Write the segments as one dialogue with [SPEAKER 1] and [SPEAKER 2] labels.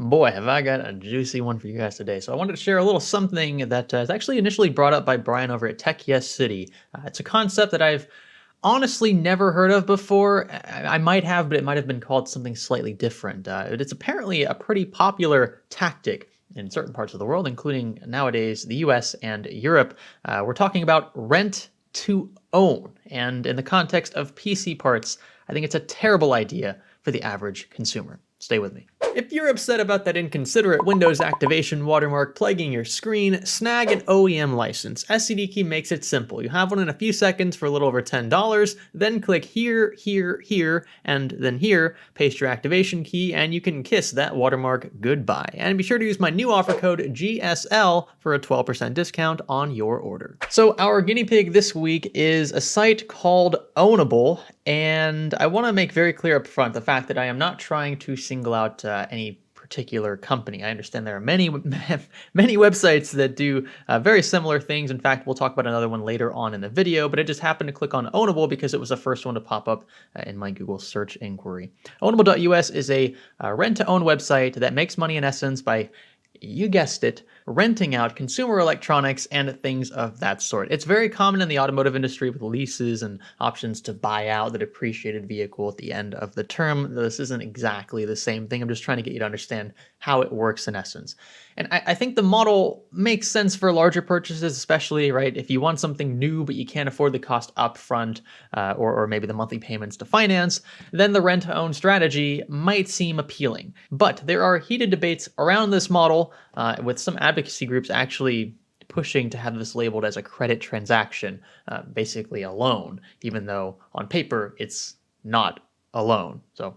[SPEAKER 1] Boy, have I got a juicy one for you guys today. So I wanted to share a little something that is actually initially brought up by Brian over at Tech Yes City. It's a concept that I've honestly never heard of before. I might have, but it might have been called something slightly different. It's apparently a pretty popular tactic in certain parts of the world, including nowadays the US and Europe. We're talking about rent to own. And in the context of PC parts, I think it's a terrible idea for the average consumer. Stay with me. If you're upset about that inconsiderate Windows activation watermark plaguing your screen, snag an OEM license. SCDKey makes it simple. You have one in a few seconds for a little over $10, then click here, here, here, and then here, paste your activation key, and you can kiss that watermark goodbye. And be sure to use my new offer code GSL for a 12% discount on your order. So our guinea pig this week is a site called Ownable, and I want to make very clear up front the fact that I am not trying to single out any particular company. I understand there are many websites that do very similar things. In fact, we'll talk about another one later on in the video, but I just happened to click on Ownable because it was the first one to pop up in my Google search inquiry. Ownable.us is a rent-to-own website that makes money in essence by, you guessed it, renting out consumer electronics and things of that sort. It's very common in the automotive industry with leases and options to buy out the depreciated vehicle at the end of the term. This isn't exactly the same thing. I'm just trying to get you to understand how it works in essence. And I think the model makes sense for larger purchases, especially, right? If you want something new, but you can't afford the cost upfront, or maybe the monthly payments to finance, then the rent-to-own strategy might seem appealing. But there are heated debates around this model, with some advocacy groups actually pushing to have this labeled as a credit transaction, basically a loan, even though on paper it's not a loan. So,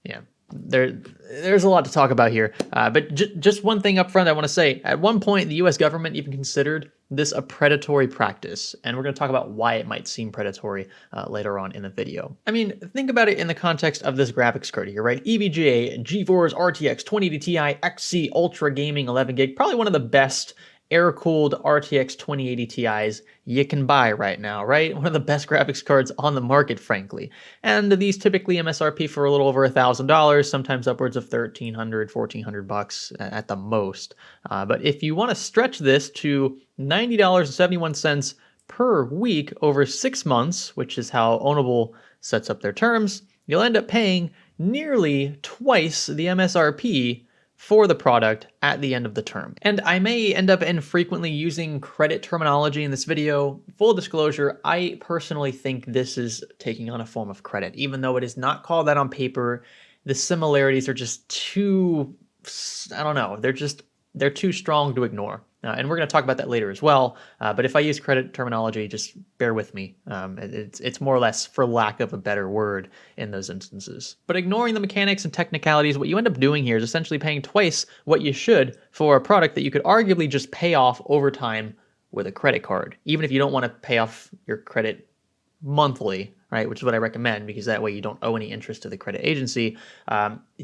[SPEAKER 1] yeah. There's a lot to talk about here, but just one thing up front I want to say. At one point, the US government even considered this a predatory practice, and we're going to talk about why it might seem predatory later on in the video. I mean, think about it in the context of this graphics card here, right? EVGA, GeForce RTX 2080 Ti XC Ultra Gaming 11 gig, probably one of the best air-cooled RTX 2080 Ti's you can buy right now, right? One of the best graphics cards on the market, frankly. And these typically MSRP for a little over $1,000, sometimes upwards of $1,300, $1,400 at the most. But if you want to stretch this to $90.71 per week over 6 months, which is how Ownable sets up their terms, you'll end up paying nearly twice the MSRP for the product at the end of the term. And I may end up infrequently using credit terminology in this video. Full disclosure, I personally think this is taking on a form of credit. Even though it is not called that on paper, the similarities are just too, I don't know, they're too strong to ignore. And we're going to talk about that later as well. But if I use credit terminology, just bear with me. It's more or less for lack of a better word in those instances. But ignoring the mechanics and technicalities, what you end up doing here is essentially paying twice what you should for a product that you could arguably just pay off over time with a credit card, even if you don't want to pay off your credit monthly, right? Which is what I recommend, because that way you don't owe any interest to the credit agency.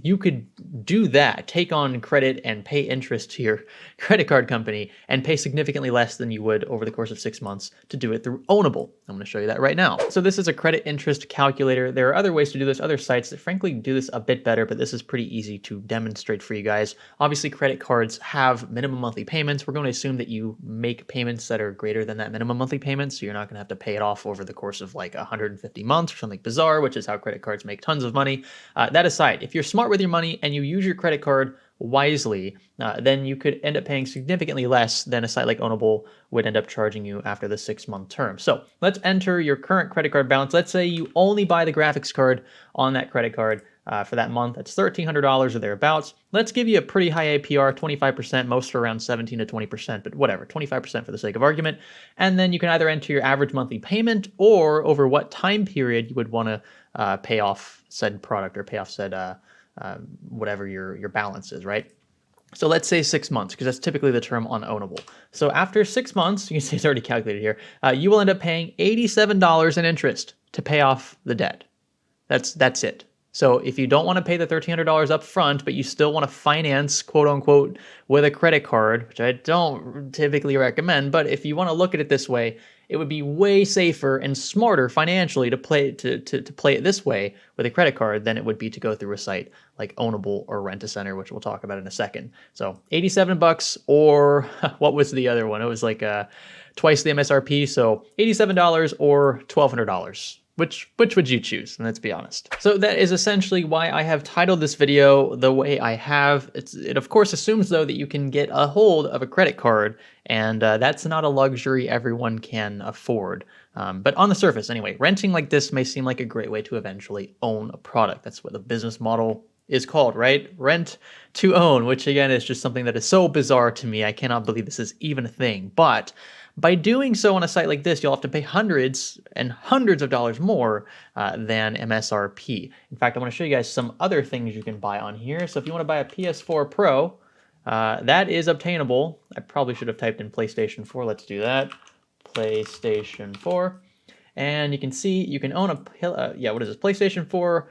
[SPEAKER 1] You could do that, take on credit and pay interest to your credit card company and pay significantly less than you would over the course of 6 months to do it through Ownable. I'm going to show you that right now. So this is a credit interest calculator. There are other ways to do this, other sites that frankly do this a bit better, but this is pretty easy to demonstrate for you guys. Obviously, credit cards have minimum monthly payments. We're going to assume that you make payments that are greater than that minimum monthly payment, so you're not going to have to pay it off over the course of like 150 months or something bizarre, which is how credit cards make tons of money. That aside, if you're smart with your money and you use your credit card wisely, then you could end up paying significantly less than a site like Ownable would end up charging you after the 6-month term. So let's enter your current credit card balance. Let's say you only buy the graphics card on that credit card for that month. That's $1,300 or thereabouts. Let's give you a pretty high APR, 25%, most are around 17 to 20%, but whatever, 25% for the sake of argument. And then you can either enter your average monthly payment or over what time period you would want to pay off said product or pay off said whatever your balance is, right? So let's say 6 months, because that's typically the term on Ownable. So after 6 months, you can see it's already calculated here, you will end up paying $87 in interest to pay off the debt. That's it. So if you don't want to pay the $1,300 up front, but you still want to finance, quote unquote, with a credit card, which I don't typically recommend, but if you want to look at it this way, it would be way safer and smarter financially to play to play it this way with a credit card than it would be to go through a site like Ownable or RentACenter, which we'll talk about in a second. So $87, or what was the other one? It was like twice the MSRP, so $87 or $1,200. Which would you choose? And let's be honest. So that is essentially why I have titled this video the way I have. It of course assumes though that you can get a hold of a credit card, and that's not a luxury everyone can afford. But on the surface anyway, renting like this may seem like a great way to eventually own a product. That's what the business model is called, right? Rent to own, which again is just something that is so bizarre to me. I cannot believe this is even a thing. But by doing so on a site like this, you'll have to pay hundreds and hundreds of dollars more than MSRP. In fact, I want to show you guys some other things you can buy on here. So if you want to buy a PS4 Pro, that is obtainable. I probably should have typed in PlayStation 4. Let's do that. PlayStation 4. And you can see you can own what is this? PlayStation 4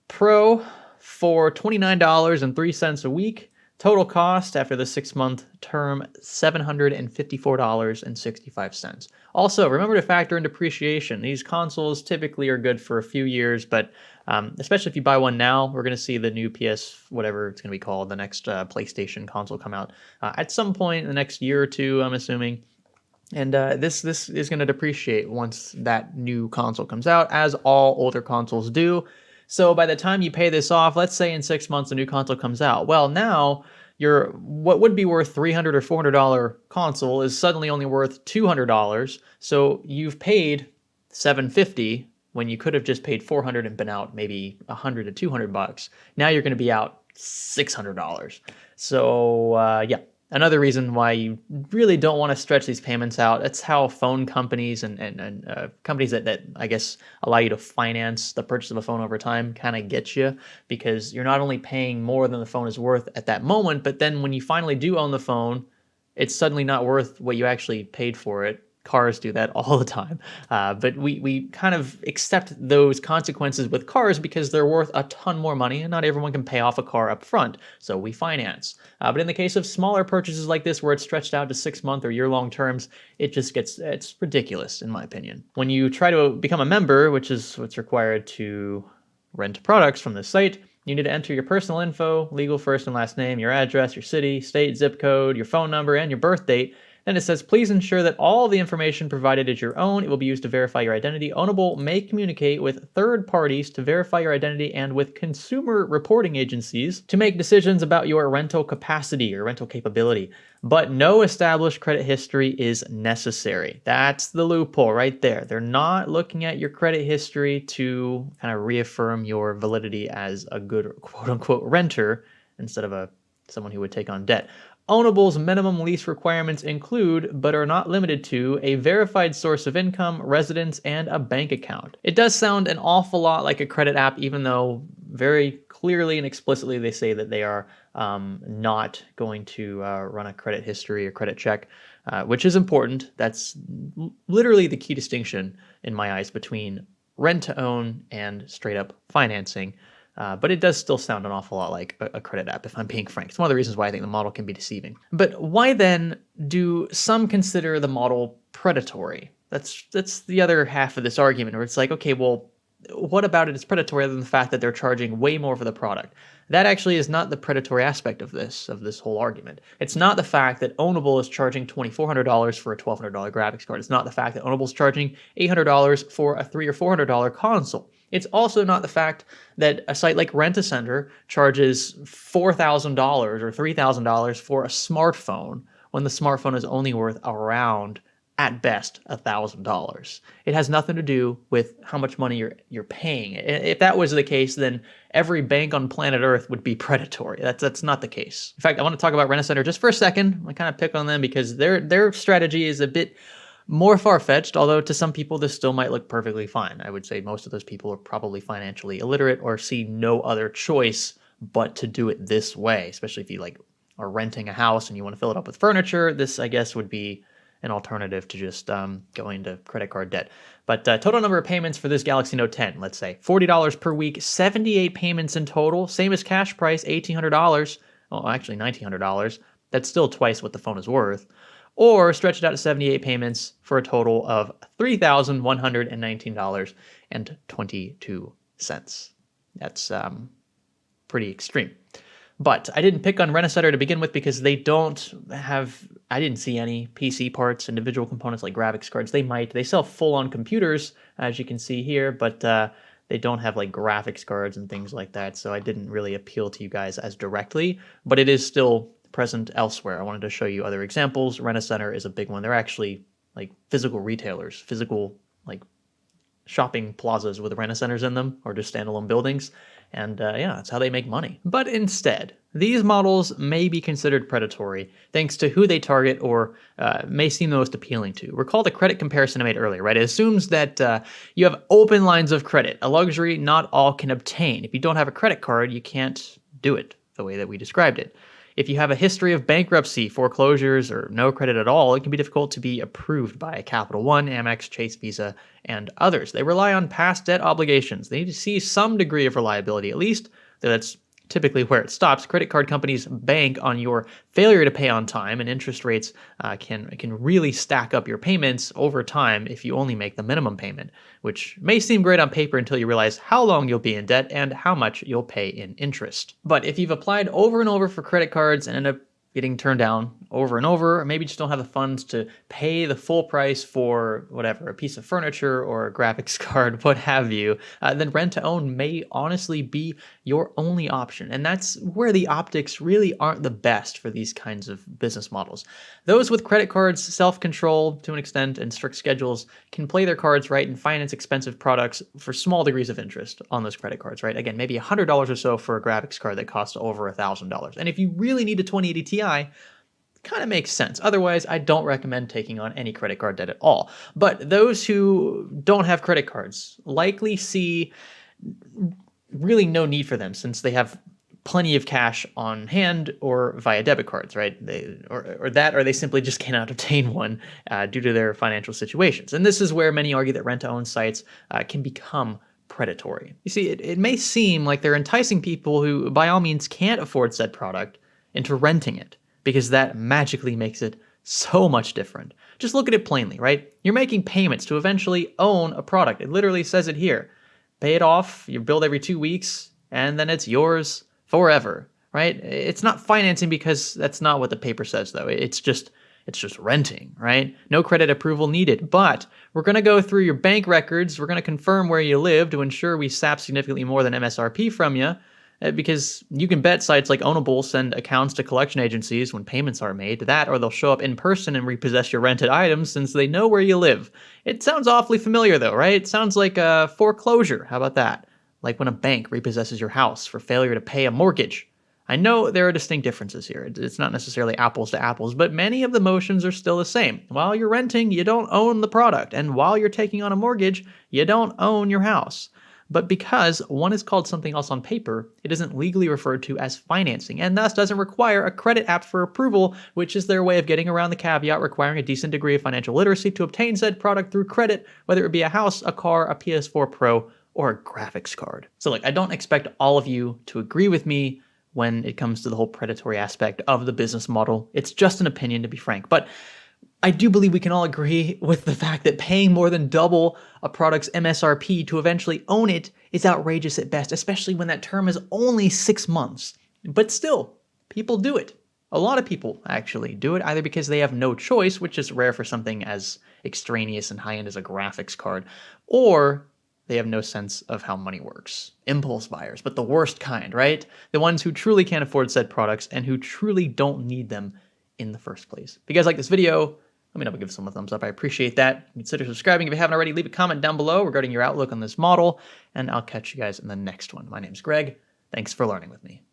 [SPEAKER 1] Pro for $29.03 a week. Total cost after the 6-month term, $754.65. Also, remember to factor in depreciation. These consoles typically are good for a few years, but especially if you buy one now, we're going to see the new PS, whatever it's going to be called, the next PlayStation console come out at some point in the next year or two, I'm assuming. And this is going to depreciate once that new console comes out, as all older consoles do. So by the time you pay this off, let's say in 6 months a new console comes out. Well, now your what would be worth $300 or $400 console is suddenly only worth $200. So you've paid $750 when you could have just paid $400 and been out maybe $100 to $200. Now you're going to be out $600. So yeah. Another reason why you really don't want to stretch these payments out. That's how phone companies and companies that I guess allow you to finance the purchase of a phone over time kind of get you, because you're not only paying more than the phone is worth at that moment, but then when you finally do own the phone, it's suddenly not worth what you actually paid for it. Cars do that all the time. But we kind of accept those consequences with cars because they're worth a ton more money, and not everyone can pay off a car up front, so we finance. But in the case of smaller purchases like this, where it's stretched out to 6-month or year-long terms, it's ridiculous, in my opinion. When you try to become a member, which is what's required to rent products from this site, you need to enter your personal info, legal first and last name, your address, your city, state, zip code, your phone number, and your birth date. Then it says, please ensure that all the information provided is your own. It will be used to verify your identity. Ownable may communicate with third parties to verify your identity and with consumer reporting agencies to make decisions about your rental capacity or rental capability. But no established credit history is necessary. That's the loophole right there. They're not looking at your credit history to kind of reaffirm your validity as a good quote-unquote renter instead of someone who would take on debt. Ownable's minimum lease requirements include, but are not limited to, a verified source of income, residence, and a bank account. It does sound an awful lot like a credit app, even though very clearly and explicitly they say that they are not going to run a credit history or credit check, which is important. That's literally the key distinction in my eyes between rent-to-own and straight-up financing. But it does still sound an awful lot like a credit app, if I'm being frank. It's one of the reasons why I think the model can be deceiving. But why then do some consider the model predatory? That's the other half of this argument, where it's like, okay, well, what about it is predatory other than the fact that they're charging way more for the product? That actually is not the predatory aspect of this whole argument. It's not the fact that Ownable is charging $2,400 for a $1,200 graphics card. It's not the fact that Ownable is charging $800 for a $300 or $400 console. It's also not the fact that a site like RentACenter charges $4,000 or $3,000 for a smartphone when the smartphone is only worth around, at best, $1,000. It has nothing to do with how much money you're paying. If that was the case, then every bank on planet Earth would be predatory. That's not the case. In fact, I want to talk about RentACenter just for a second. I kind of pick on them because their strategy is a bit more far-fetched, although to some people this still might look perfectly fine. I would say most of those people are probably financially illiterate or see no other choice but to do it this way, especially if you are renting a house and you want to fill it up with furniture. This, I guess, would be an alternative to just going into credit card debt. But total number of payments for this Galaxy Note 10, let's say $40 per week, 78 payments in total, same as cash price, $1,800. Well, actually $1,900. That's still twice what the phone is worth. or stretch it out to 78 payments for a total of $3,119.22. That's pretty extreme. But I didn't pick on RentACenter to begin with because they don't have, I didn't see any PC parts, individual components like graphics cards. They sell full-on computers, as you can see here, but they don't have like graphics cards and things like that. So I didn't really appeal to you guys as directly, but it is still present elsewhere. I wanted to show you other examples. RentACenter is a big one. They're actually like physical retailers, physical like shopping plazas with RentACenters in them, or just standalone buildings. And yeah, that's how they make money. But instead, these models may be considered predatory thanks to who they target, or may seem the most appealing to. Recall the credit comparison I made earlier, right? It assumes that you have open lines of credit, a luxury not all can obtain. If you don't have a credit card, you can't do it the way that we described it. If you have a history of bankruptcy, foreclosures, or no credit at all, it can be difficult to be approved by Capital One, Amex, Chase, Visa, and others. They rely on past debt obligations. They need to see some degree of reliability, at least, though that's typically where it stops. Credit card companies bank on your failure to pay on time, and interest rates can really stack up your payments over time if you only make the minimum payment, which may seem great on paper until you realize how long you'll be in debt and how much you'll pay in interest. But if you've applied over and over for credit cards and end up getting turned down over and over, or maybe just don't have the funds to pay the full price for whatever, a piece of furniture or a graphics card, what have you, then rent-to-own may honestly be your only option. And that's where the optics really aren't the best for these kinds of business models. Those with credit cards, self-control to an extent, and strict schedules can play their cards right and finance expensive products for small degrees of interest on those credit cards, right? Again, maybe $100 or so for a graphics card that costs over $1,000. And if you really need a 2080 Ti, kind of makes sense. Otherwise, I don't recommend taking on any credit card debt at all. But those who don't have credit cards likely see really no need for them, since they have plenty of cash on hand or via debit cards, right? Or they simply just cannot obtain one due to their financial situations. And this is where many argue that rent-to-own sites can become predatory. You see, it may seem like they're enticing people who, by all means, can't afford said product into renting it, because that magically makes it so much different. Just look at it plainly, right? You're making payments to eventually own a product. It literally says it here. Pay it off, you build every 2 weeks, and then it's yours forever, right? It's not financing, because that's not what the paper says, though. It's just renting, right? No credit approval needed. But we're going to go through your bank records. We're going to confirm where you live to ensure we sap significantly more than MSRP from you. Because you can bet sites like Ownable send accounts to collection agencies when payments are made. That, or they'll show up in person and repossess your rented items since they know where you live. It sounds awfully familiar though, right? It sounds like a foreclosure. How about that? Like when a bank repossesses your house for failure to pay a mortgage. I know there are distinct differences here. It's not necessarily apples to apples, but many of the motions are still the same. While you're renting, you don't own the product. And while you're taking on a mortgage, you don't own your house. But because one is called something else on paper, it isn't legally referred to as financing, and thus doesn't require a credit app for approval, which is their way of getting around the caveat requiring a decent degree of financial literacy to obtain said product through credit, whether it be a house, a car, a PS4 Pro, or a graphics card. So look, I don't expect all of you to agree with me when it comes to the whole predatory aspect of the business model. It's just an opinion, to be frank. But I do believe we can all agree with the fact that paying more than double a product's MSRP to eventually own it is outrageous at best, especially when that term is only 6 months. But still, people do it. A lot of people actually do it, either because they have no choice, which is rare for something as extraneous and high-end as a graphics card, or they have no sense of how money works. Impulse buyers, but the worst kind, right? The ones who truly can't afford said products and who truly don't need them in the first place. If you guys like this video, let me know, give some a thumbs up. I appreciate that. Consider subscribing if you haven't already. Leave a comment down below regarding your outlook on this model, and I'll catch you guys in the next one. My name's Greg. Thanks for learning with me.